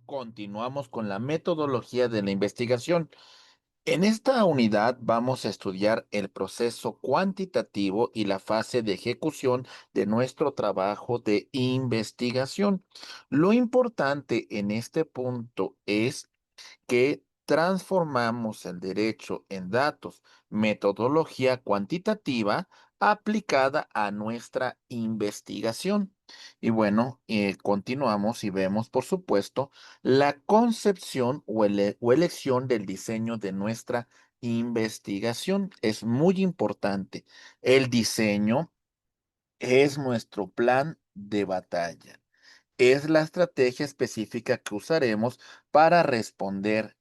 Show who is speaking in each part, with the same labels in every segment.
Speaker 1: Continuamos con la metodología de la investigación. En esta unidad vamos a estudiar el proceso cuantitativo y la fase de ejecución de nuestro trabajo de investigación. Lo importante en este punto es que transformamos el derecho en datos, metodología cuantitativa aplicada a nuestra investigación. Y bueno, continuamos y vemos, por supuesto, la concepción o elección del diseño de nuestra investigación. Es muy importante. El diseño es nuestro plan de batalla. Es la estrategia específica que usaremos para responder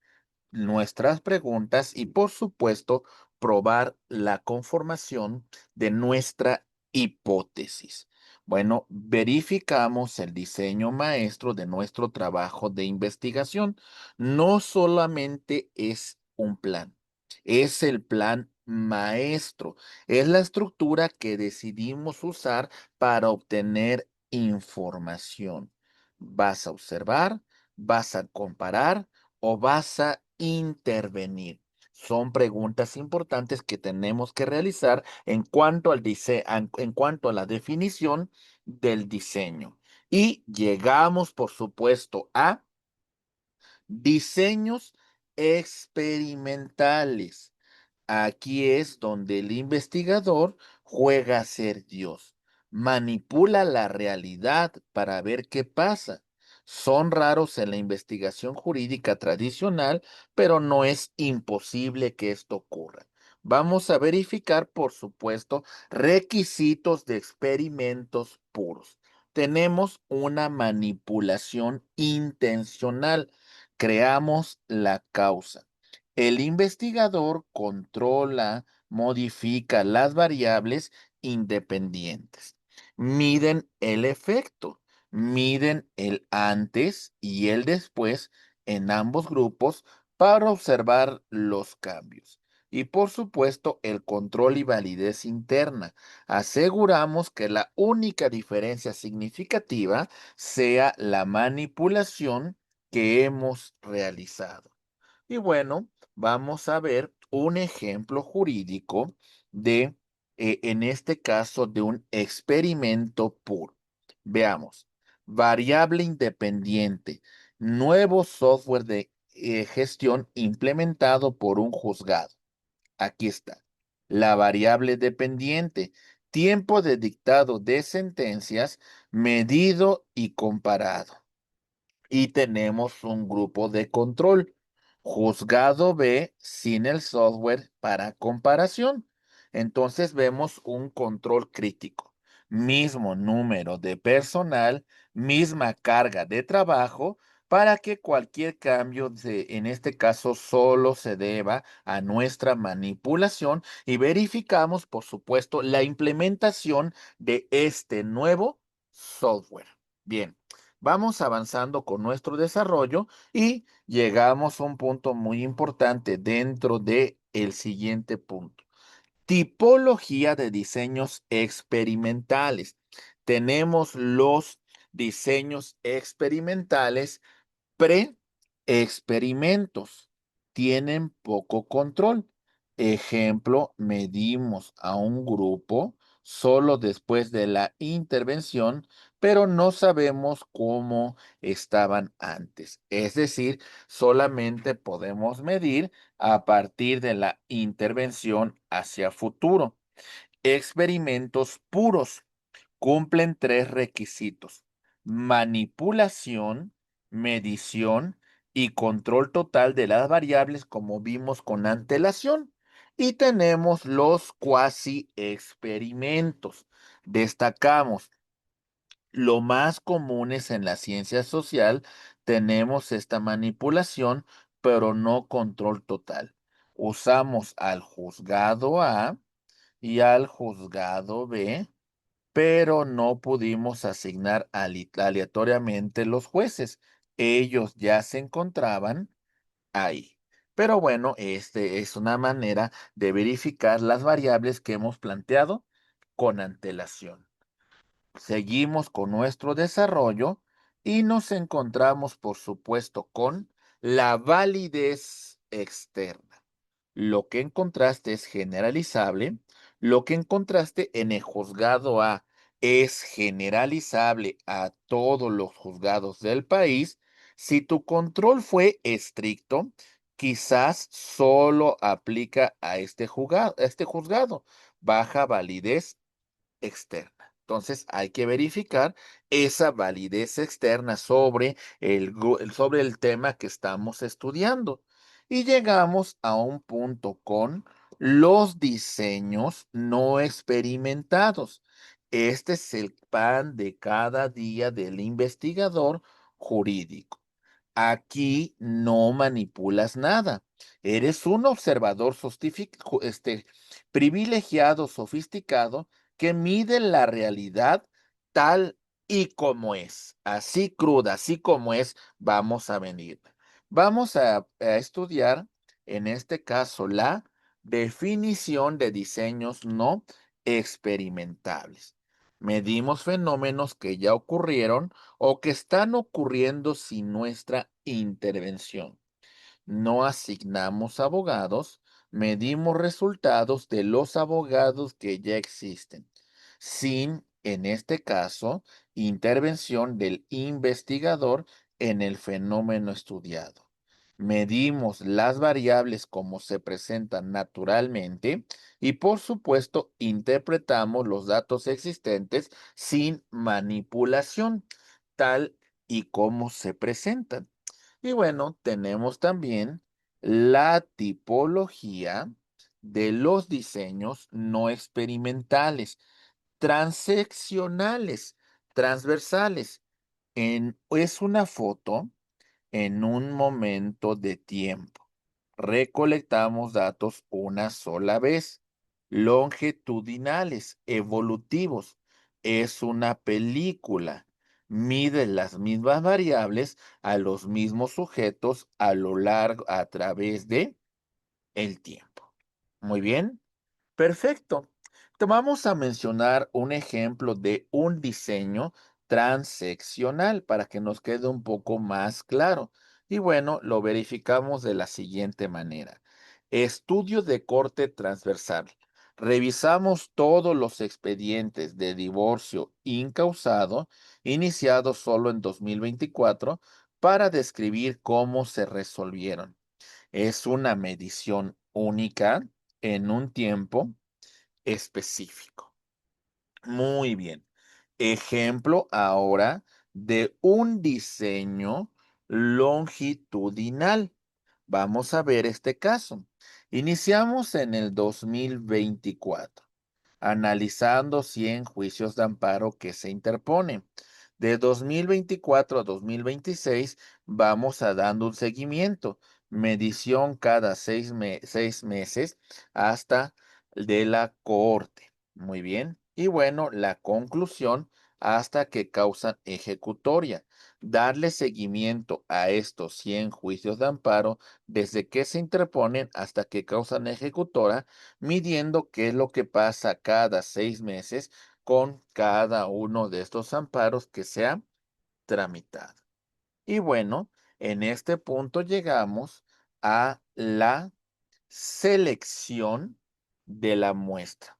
Speaker 1: nuestras preguntas y, por supuesto, probar la conformación de nuestra hipótesis. Bueno, verificamos el diseño maestro de nuestro trabajo de investigación. No solamente es un plan, es el plan maestro. Es la estructura que decidimos usar para obtener información. Vas a observar, vas a comparar o vas a intervenir. Son preguntas importantes que tenemos que realizar en cuanto en cuanto a la definición del diseño. Y llegamos, por supuesto, a diseños experimentales. Aquí es donde el investigador juega a ser Dios, manipula la realidad para ver qué pasa. Son raros en la investigación jurídica tradicional, pero no es imposible que esto ocurra. Vamos a verificar, por supuesto, requisitos de experimentos puros. Tenemos una manipulación intencional. Creamos la causa. El investigador controla, modifica las variables independientes. Miden el efecto, miden el antes y el después en ambos grupos para observar los cambios. Y por supuesto, el control y validez interna. Aseguramos que la única diferencia significativa sea la manipulación que hemos realizado. Y bueno, vamos a ver un ejemplo jurídico de, en este caso, de un experimento puro. Veamos, variable independiente, nuevo software de gestión implementado por un juzgado. Aquí está. La variable dependiente, tiempo de dictado de sentencias, medido y comparado. Y tenemos un grupo de control. Juzgado B sin el software para comparación. Entonces vemos un control crítico. Mismo número de personal, misma carga de trabajo para que cualquier cambio en este caso solo se deba a nuestra manipulación y verificamos, por supuesto, la implementación de este nuevo software. Bien. Vamos avanzando con nuestro desarrollo y llegamos a un punto muy importante dentro de el siguiente punto. Tipología de diseños experimentales. Tenemos los diseños experimentales pre-experimentos. Tienen poco control. Ejemplo, medimos a un grupo solo después de la intervención, pero no sabemos cómo estaban antes. Es decir, solamente podemos medir a partir de la intervención hacia futuro. Experimentos puros cumplen tres requisitos: manipulación, medición y control total de las variables, como vimos con antelación. Y tenemos los cuasi experimentos. Destacamos lo más comunes en la ciencia social, tenemos esta manipulación, pero no control total. Usamos al juzgado A y al juzgado B, pero no pudimos asignar aleatoriamente los jueces. Ellos ya se encontraban ahí. Pero bueno, este es una manera de verificar las variables que hemos planteado con antelación. Seguimos con nuestro desarrollo Y nos encontramos, por supuesto, con la validez externa. Lo que encontraste es generalizable. Lo que encontraste en el juzgado A es generalizable a todos los juzgados del país. Si tu control fue estricto, quizás solo aplica a este juzgado. Baja validez externa. Entonces hay que verificar esa validez externa sobre sobre el tema que estamos estudiando. Y llegamos a un punto con los diseños no experimentados. Este es el pan de cada día del investigador jurídico. Aquí no manipulas nada. Eres un observador privilegiado, sofisticado, que mide la realidad tal y como es. Así cruda, así como es, vamos a venir. Vamos a estudiar, en este caso, la definición de diseños no experimentables. Medimos fenómenos que ya ocurrieron o que están ocurriendo sin nuestra intervención. No asignamos abogados, medimos resultados de los abogados que ya existen, sin, en este caso, intervención del investigador en el fenómeno estudiado. Medimos las variables como se presentan naturalmente y, por supuesto, interpretamos los datos existentes sin manipulación, tal y como se presentan. Y bueno, tenemos también la tipología de los diseños no experimentales, transeccionales, transversales. Es una foto en un momento de tiempo. Recolectamos datos una sola vez. Longitudinales, evolutivos. Es una película. Mide las mismas variables a los mismos sujetos a lo largo, a través de el tiempo. Muy bien. Perfecto. Te vamos a mencionar un ejemplo de un diseño transeccional para que nos quede un poco más claro. Y bueno, lo verificamos de la siguiente manera. Estudio de corte transversal. Revisamos todos los expedientes de divorcio incausado iniciados solo en 2024 para describir cómo se resolvieron. Es una medición única en un tiempo específico. Muy bien. Ejemplo ahora de un diseño longitudinal. Vamos a ver este caso. Iniciamos en el 2024 analizando 100 juicios de amparo que se interponen. De 2024 a 2026 vamos a dando un seguimiento, medición cada 6 meses hasta de la cohorte. Muy bien. Y bueno, la conclusión hasta que causan ejecutoria. Darle seguimiento a estos 100 juicios de amparo desde que se interponen hasta que causan ejecutora, midiendo qué es lo que pasa cada 6 meses con cada uno de estos amparos que se ha tramitado. Y bueno, en este punto llegamos a la selección de la muestra.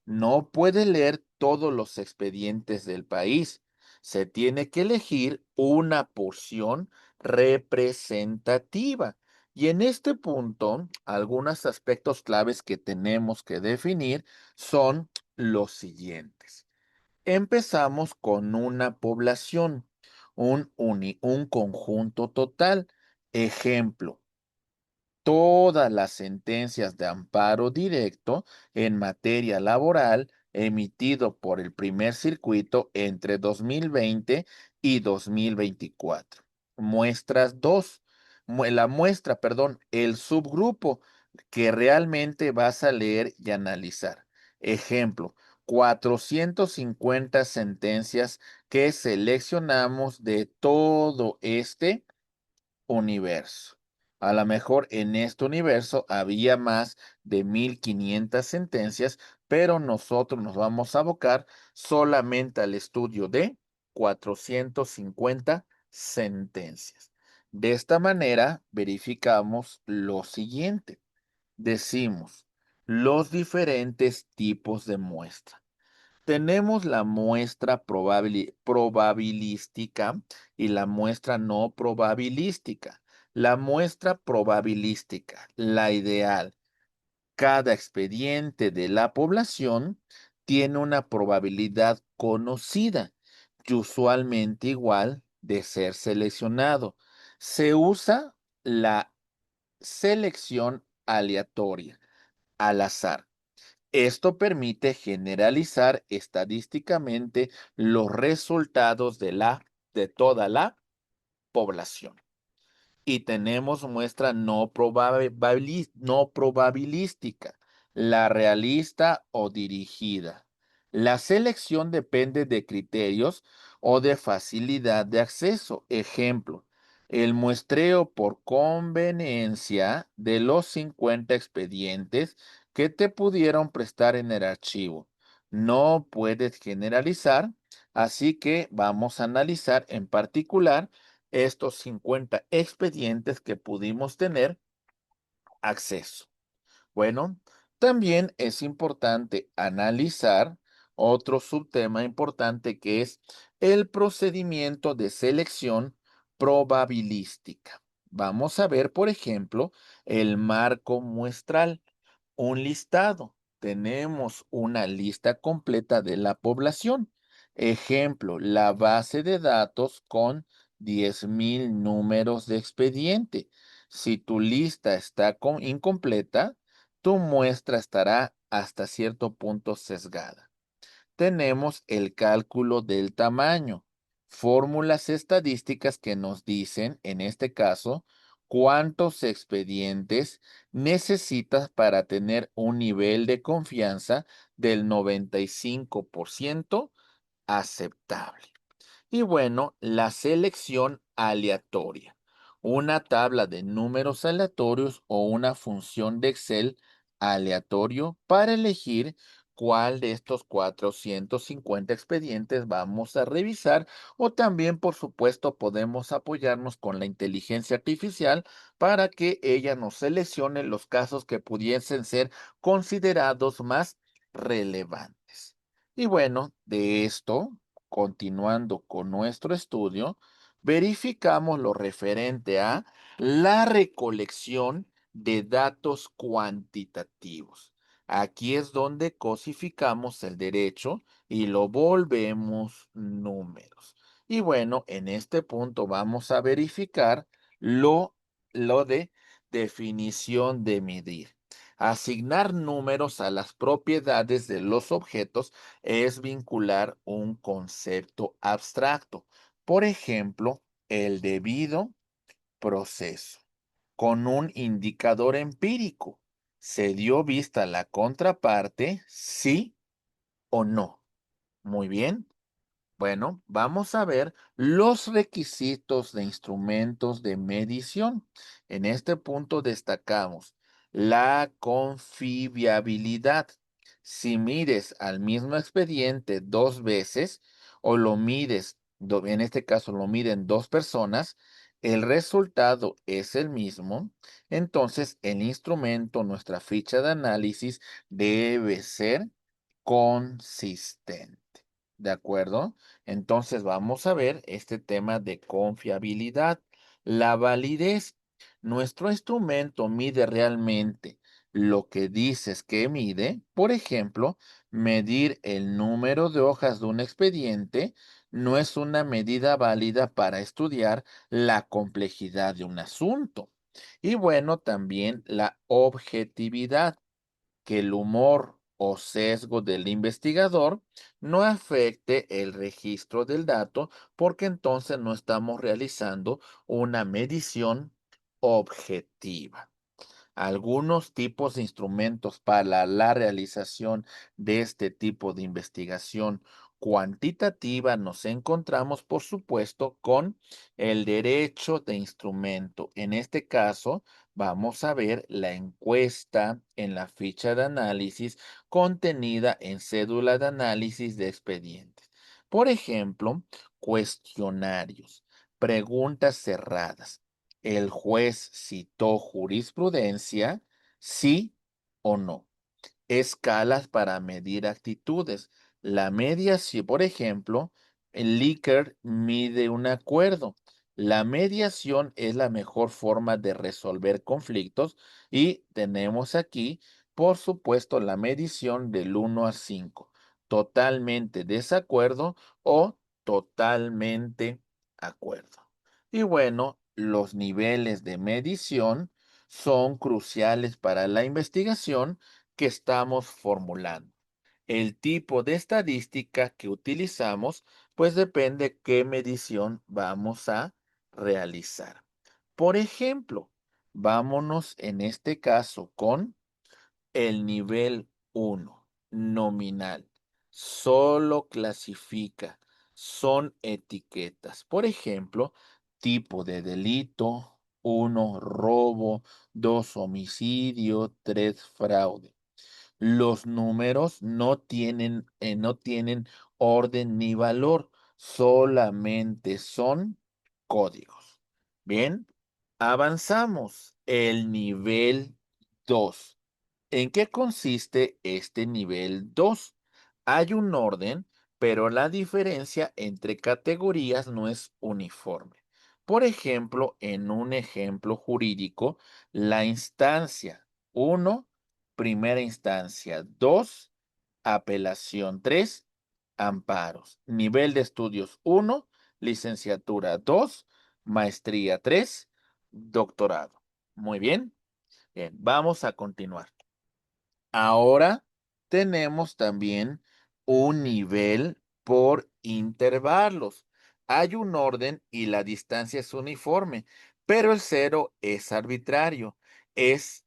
Speaker 1: No puede leer todos los expedientes del país. Se tiene que elegir una porción representativa. Y en este punto, algunos aspectos claves que tenemos que definir son los siguientes. Empezamos con una población, un conjunto total. Ejemplo, todas las sentencias de amparo directo en materia laboral emitido por el primer circuito entre 2020 y 2024. Muestras 2. La muestra, perdón, el subgrupo que realmente vas a leer y analizar. Ejemplo, 450 sentencias que seleccionamos de todo este universo. A lo mejor en este universo había más de 1500 sentencias, pero nosotros nos vamos a abocar solamente al estudio de 450 sentencias. De esta manera, verificamos lo siguiente. Decimos los diferentes tipos de muestra. Tenemos la muestra probabilística y la muestra no probabilística. La muestra probabilística, la ideal. Cada expediente de la población tiene una probabilidad conocida y usualmente igual de ser seleccionado. Se usa la selección aleatoria, al azar. Esto permite generalizar estadísticamente los resultados de toda la población. Y tenemos muestra no probabilística, la realista o dirigida. La selección depende de criterios o de facilidad de acceso. Ejemplo, el muestreo por conveniencia de los 50 expedientes que te pudieron prestar en el archivo. No puedes generalizar, así que vamos a analizar en particular estos 50 expedientes que pudimos tener acceso. Bueno, también es importante analizar otro subtema importante que es el procedimiento de selección probabilística. Vamos a ver, por ejemplo, el marco muestral, un listado. Tenemos una lista completa de la población. Ejemplo, la base de datos con 10,000 números de expediente. Si tu lista está incompleta, tu muestra estará hasta cierto punto sesgada. Tenemos el cálculo del tamaño, fórmulas estadísticas que nos dicen, en este caso, cuántos expedientes necesitas para tener un nivel de confianza del 95% aceptable. Y bueno, la selección aleatoria, una tabla de números aleatorios o una función de Excel aleatorio para elegir cuál de estos 450 expedientes vamos a revisar, o también, por supuesto, podemos apoyarnos con la inteligencia artificial para que ella nos seleccione los casos que pudiesen ser considerados más relevantes. Y bueno, de esto, continuando con nuestro estudio, verificamos lo referente a la recolección de datos cuantitativos. Aquí es donde cosificamos el derecho y lo volvemos números. Y bueno, en este punto vamos a verificar lo de definición de medir. Asignar números a las propiedades de los objetos es vincular un concepto abstracto. Por ejemplo, el debido proceso con un indicador empírico. ¿Se dio vista la contraparte? ¿Sí o no? Muy bien. Bueno, vamos a ver los requisitos de instrumentos de medición. En este punto destacamos la confiabilidad. Si mides al mismo expediente dos veces o lo mides, en este caso lo miden dos personas, el resultado es el mismo, entonces el instrumento, nuestra ficha de análisis, debe ser consistente. ¿De acuerdo? Entonces vamos a ver este tema de confiabilidad. La validez. Nuestro instrumento mide realmente lo que dices que mide. Por ejemplo, medir el número de hojas de un expediente no es una medida válida para estudiar la complejidad de un asunto. Y bueno, también la objetividad, que el humor o sesgo del investigador no afecte el registro del dato, porque entonces no estamos realizando una medición objetiva. Algunos tipos de instrumentos para la realización de este tipo de investigación cuantitativa nos encontramos, por supuesto, con el derecho de instrumento. En este caso, vamos a ver la encuesta en la ficha de análisis contenida en cédula de análisis de expedientes. Por ejemplo, cuestionarios, preguntas cerradas. ¿El juez citó jurisprudencia? ¿Sí o no? Escalas para medir actitudes. La mediación, por ejemplo, el Likert mide un acuerdo. La mediación es la mejor forma de resolver conflictos y tenemos aquí, por supuesto, la medición del 1 a 5. Totalmente desacuerdo o totalmente acuerdo. Y bueno, los niveles de medición son cruciales para la investigación que estamos formulando. El tipo de estadística que utilizamos, pues depende qué medición vamos a realizar. Por ejemplo, vámonos en este caso con el nivel 1, nominal. Solo clasifica, son etiquetas. Por ejemplo, tipo de delito, 1, robo, 2, homicidio, 3, fraude. Los números no tienen orden ni valor, solamente son códigos. Bien, avanzamos. El nivel 2. ¿En qué consiste este nivel 2? Hay un orden, pero la diferencia entre categorías no es uniforme. Por ejemplo, en un ejemplo jurídico, la instancia 1, primera instancia 2, apelación 3, amparos. Nivel de estudios 1, licenciatura 2, maestría 3, doctorado. Muy bien. Bien, vamos a continuar. Ahora tenemos también un nivel por intervalos. Hay un orden y la distancia es uniforme, pero el cero es arbitrario. Es,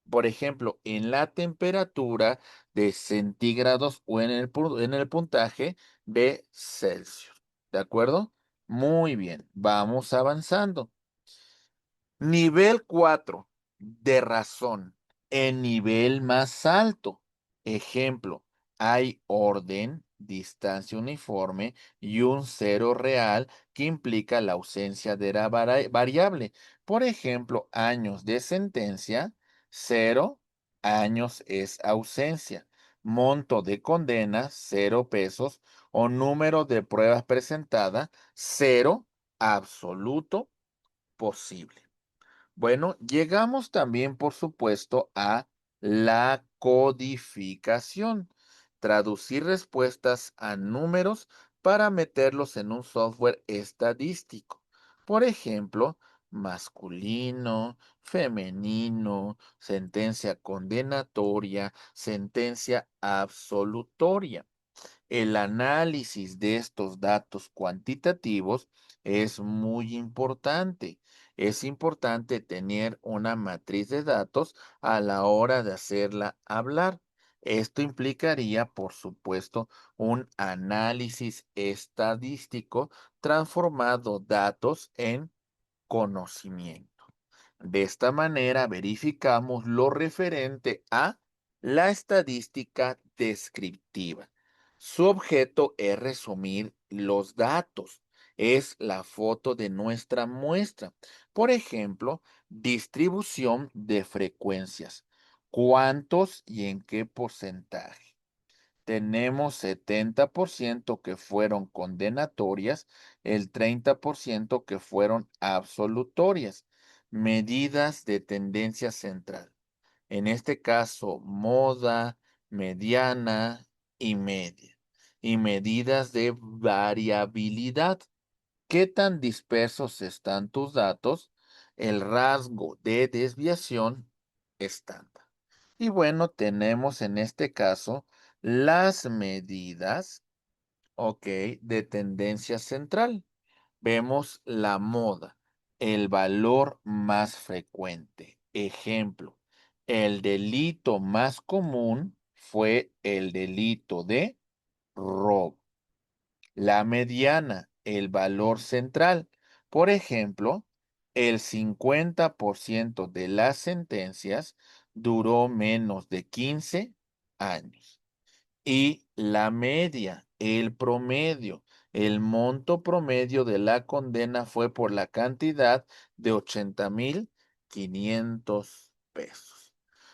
Speaker 1: por ejemplo, en la temperatura de centígrados o en el puntaje de Celsius. ¿De acuerdo? Muy bien, vamos avanzando. Nivel 4 de razón. En nivel más alto. Ejemplo, hay orden, distancia uniforme y un cero real que implica la ausencia de la variable. Por ejemplo, años de sentencia, 0 años es ausencia. Monto de condena, 0 pesos. O número de pruebas presentadas, 0 absoluto posible. Bueno, llegamos también, por supuesto, a la codificación. Traducir respuestas a números para meterlos en un software estadístico. Por ejemplo, masculino, femenino, sentencia condenatoria, sentencia absolutoria. El análisis de estos datos cuantitativos es muy importante. Es importante tener una matriz de datos a la hora de hacerla hablar. Esto implicaría, por supuesto, un análisis estadístico transformando datos en conocimiento. De esta manera verificamos lo referente a la estadística descriptiva. Su objeto es resumir los datos. Es la foto de nuestra muestra. Por ejemplo, distribución de frecuencias. ¿Cuántos y en qué porcentaje? Tenemos 70% que fueron condenatorias, el 30% que fueron absolutorias. Medidas de tendencia central. En este caso, moda, mediana y media. Y medidas de variabilidad. ¿Qué tan dispersos están tus datos? El rasgo de desviación estándar. Y bueno, tenemos en este caso las medidas, ok, de tendencia central. Vemos la moda, el valor más frecuente. Ejemplo, el delito más común fue el delito de robo. La mediana, el valor central. Por ejemplo, el 50% de las sentencias duró menos de 15 años. Y la media, el promedio, El monto promedio de la condena fue por la cantidad de 80,500 pesos.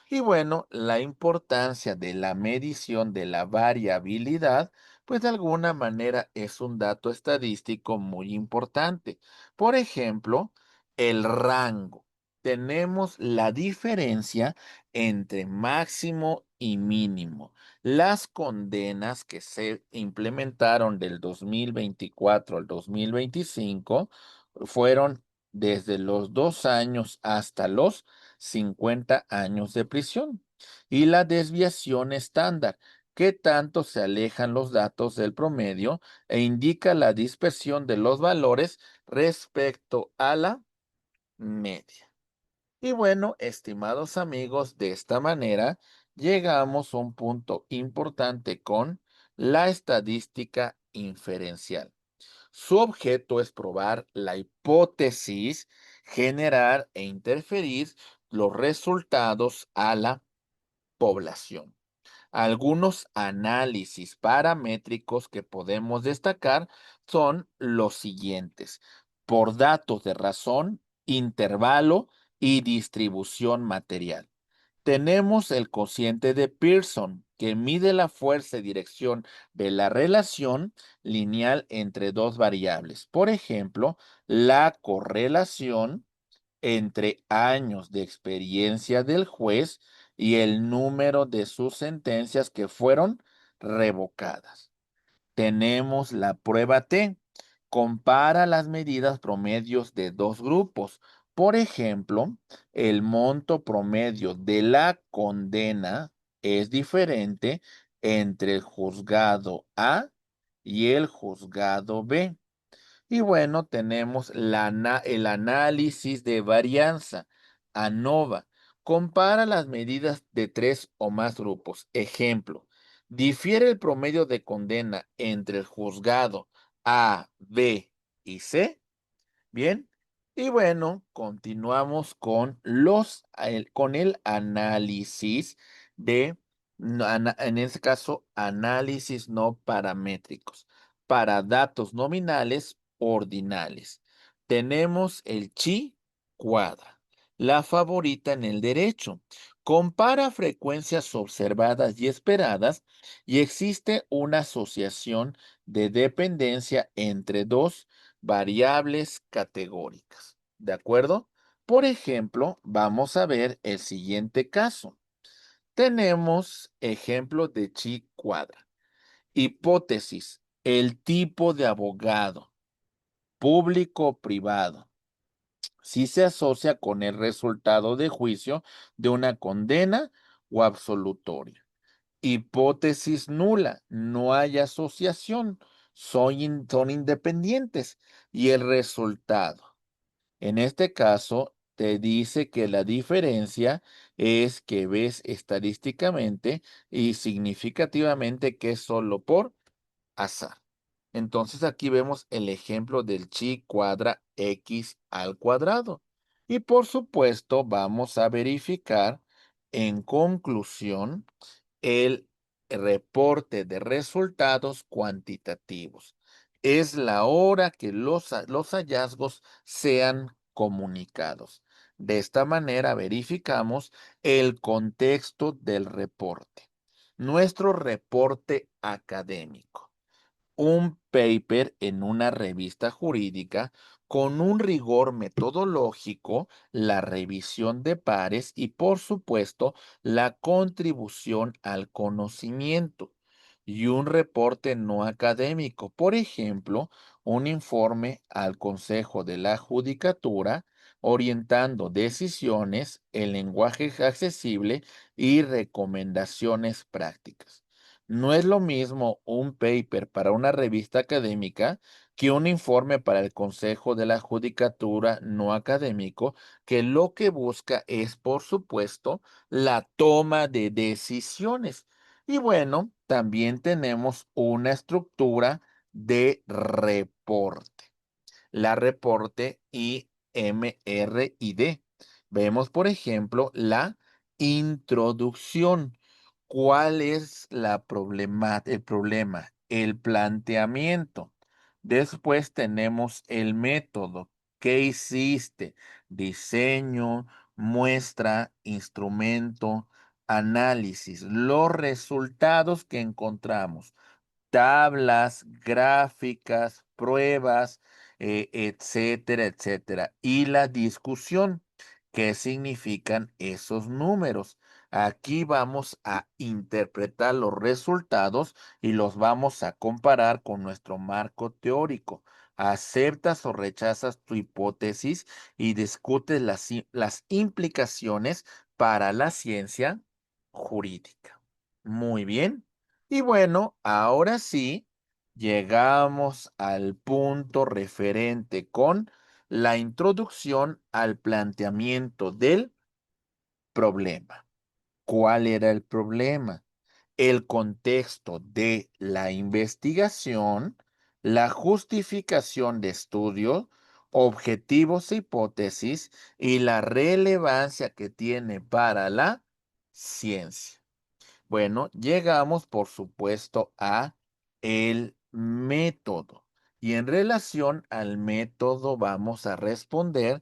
Speaker 1: Y bueno, la importancia de la medición de la variabilidad, pues de alguna manera es un dato estadístico muy importante. Por ejemplo, el rango. Tenemos la diferencia entre máximo y mínimo. Las condenas que se implementaron del 2024 al 2025 fueron desde los 2 años hasta los 50 años de prisión. Y la desviación estándar, que tanto se alejan los datos del promedio e indica la dispersión de los valores respecto a la media. Y bueno, estimados amigos, de esta manera llegamos a un punto importante con la estadística inferencial. Su objeto es probar la hipótesis, generar e interferir los resultados a la población. Algunos análisis paramétricos que podemos destacar son los siguientes: por datos de razón, intervalo y distribución material. Tenemos el cociente de Pearson, que mide la fuerza y dirección de la relación lineal entre dos variables. Por ejemplo, la correlación entre años de experiencia del juez y el número de sus sentencias que fueron revocadas. Tenemos la prueba T. Compara las medidas promedios de dos grupos. Por ejemplo, el monto promedio de la condena es diferente entre el juzgado A y el juzgado B. Y bueno, tenemos el análisis de varianza. ANOVA compara las medidas de tres o más grupos. Ejemplo, difiere el promedio de condena entre el juzgado A, B y C. Bien, y bueno, continuamos con con el análisis de, en este caso, análisis no paramétricos para datos nominales ordinales. Tenemos el chi cuadra, la favorita en el derecho. Compara frecuencias observadas y esperadas y existe una asociación de dependencia entre dos variables categóricas. ¿De acuerdo? Por ejemplo, vamos a ver el siguiente caso. Tenemos ejemplo de chi cuadra. Hipótesis: el tipo de abogado, público o privado, si se asocia con el resultado de juicio de una condena o absolutoria. Hipótesis nula: no hay asociación, son independientes. Y el resultado, en este caso, te dice que la diferencia es que ves estadísticamente y significativamente que es solo por azar. Entonces aquí vemos el ejemplo del chi cuadra x al cuadrado. Y por supuesto vamos a verificar en conclusión el reporte de resultados cuantitativos. Es la hora que los hallazgos sean comunicados. De esta manera verificamos el contexto del reporte. Nuestro reporte académico: un paper en una revista jurídica con un rigor metodológico, la revisión de pares y, por supuesto, la contribución al conocimiento. Y un reporte no académico, por ejemplo, un informe al Consejo de la Judicatura orientando decisiones, el lenguaje accesible y recomendaciones prácticas. No es lo mismo un paper para una revista académica que un informe para el Consejo de la Judicatura no académico, que lo que busca es, por supuesto, la toma de decisiones. Y bueno, también tenemos una estructura de reporte, la reporte IMRID. Vemos, por ejemplo, la introducción. ¿Cuál es el problema? El planteamiento. Después tenemos el método. ¿Qué hiciste? Diseño, muestra, instrumento, análisis. Los resultados que encontramos, tablas, gráficas, pruebas, etcétera, etcétera. Y la discusión, ¿qué significan esos números? Aquí vamos a interpretar los resultados y los vamos a comparar con nuestro marco teórico. Aceptas o rechazas tu hipótesis y discutes las implicaciones para la ciencia jurídica. Muy bien. Y bueno, ahora sí, llegamos al punto referente con la introducción al planteamiento del problema. ¿Cuál era el problema? El contexto de la investigación, la justificación de estudio, objetivos e hipótesis y la relevancia que tiene para la ciencia. Bueno, llegamos, por supuesto, a el método. Y en relación al método vamos a responder,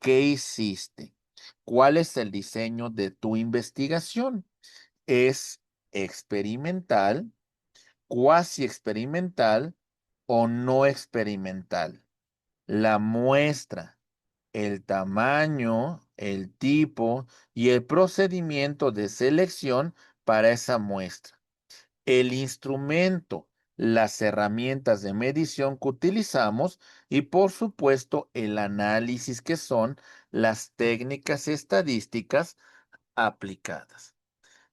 Speaker 1: ¿qué hiciste? ¿Cuál es el diseño de tu investigación? ¿Es experimental, cuasi experimental o no experimental? La muestra, el tamaño, el tipo y el procedimiento de selección para esa muestra. El instrumento, las herramientas de medición que utilizamos y por supuesto el análisis que son las técnicas estadísticas aplicadas.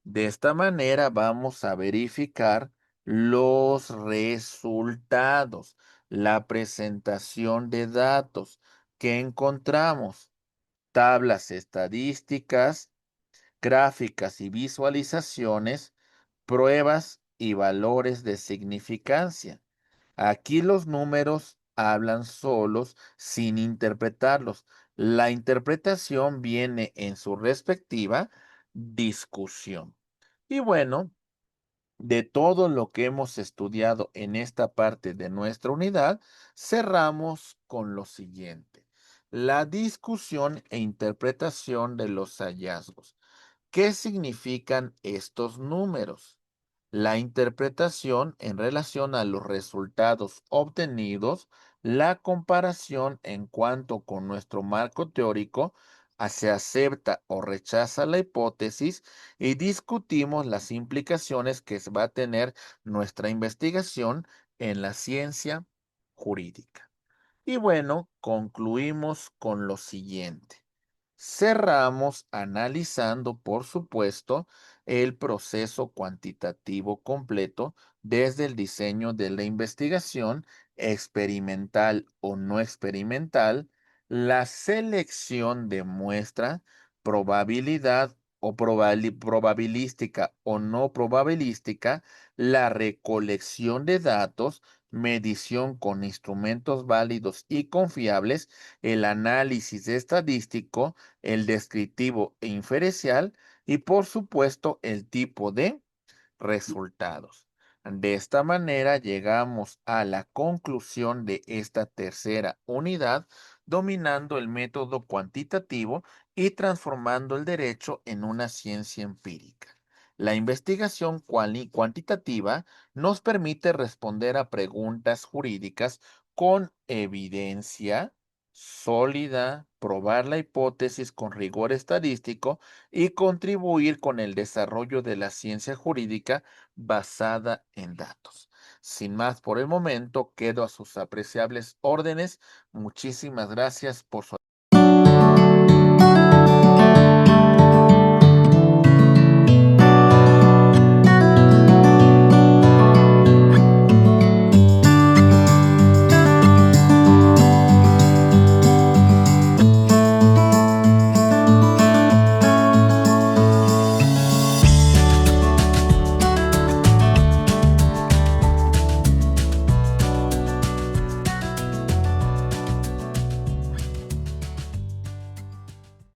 Speaker 1: De esta manera vamos a verificar los resultados, la presentación de datos que encontramos, tablas estadísticas, gráficas y visualizaciones, pruebas y valores de significancia. Aquí los números hablan solos sin interpretarlos. La interpretación viene en su respectiva discusión. Y bueno, de todo lo que hemos estudiado en esta parte de nuestra unidad, cerramos con lo siguiente: la discusión e interpretación de los hallazgos. ¿Qué significan estos números? La interpretación en relación a los resultados obtenidos, la comparación en cuanto con nuestro marco teórico, se acepta o rechaza la hipótesis y discutimos las implicaciones que va a tener nuestra investigación en la ciencia jurídica. Y bueno, concluimos con lo siguiente. Cerramos analizando, por supuesto, el proceso cuantitativo completo desde el diseño de la investigación, experimental o no experimental, la selección de muestra, probabilidad o probabilística o no probabilística, la recolección de datos, medición con instrumentos válidos y confiables, el análisis estadístico, el descriptivo e inferencial y por supuesto el tipo de resultados. De esta manera llegamos a la conclusión de esta tercera unidad, dominando el método cuantitativo y transformando el derecho en una ciencia empírica. La investigación cuantitativa nos permite responder a preguntas jurídicas con evidencia sólida, probar la hipótesis con rigor estadístico y contribuir con el desarrollo de la ciencia jurídica basada en datos. Sin más por el momento, quedo a sus apreciables órdenes. Muchísimas gracias por su